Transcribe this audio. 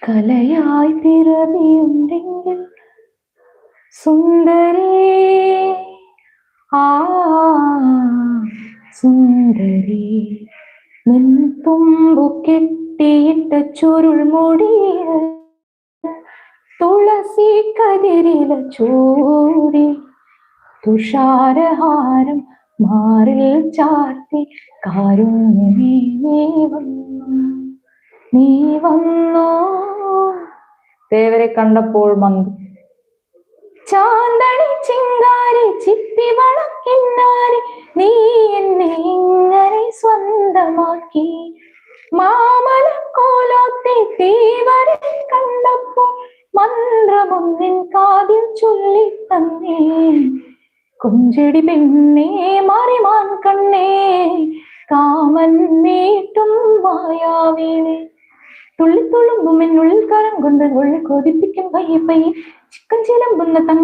കലയായി പിറവിയുണ്ടെങ്കിൽ സുന്ദരി ആ സുന്ദരി നിൻ തുമ്പു കെട്ടിയിട്ട ചുരുൾമുടിയിൽ തുളസി കതിരില ചൂടി തുഷാരഹാരം മാറിൽ ചാർത്തി കാരുണ്യമേ നീ വന്നോ ദേവരെ കണ്ടപ്പോൾ മന്ദം ചാന്തണി ചിങ്കാരി ചിപ്പി വളക്കിന്നാരി നീ എന്നെ ഇങ്ങനെ സ്വന്തമാക്കി മാമലക്കോലത്തെ തീവരെ കണ്ടപ്പോൾ മന്ത്രമൊന്നിൻ കാതിൽ ചൊല്ലിത്തന്നേ കുഞ്ചടി പെണ്ണേ മാറിമാൻ കണ്ണേ കാമൻ നീട്ടും മായാവീണേ തുള്ളിത്തുള്ളുമ്പും എന്നുള്ളിൽ കരം കൊണ്ട് ഉള്ളിൽ കൊതിപ്പിക്കും പയ്യെ പയ്യെ ചിക്കൻ ചിലമ്പുന്ന തങ്ക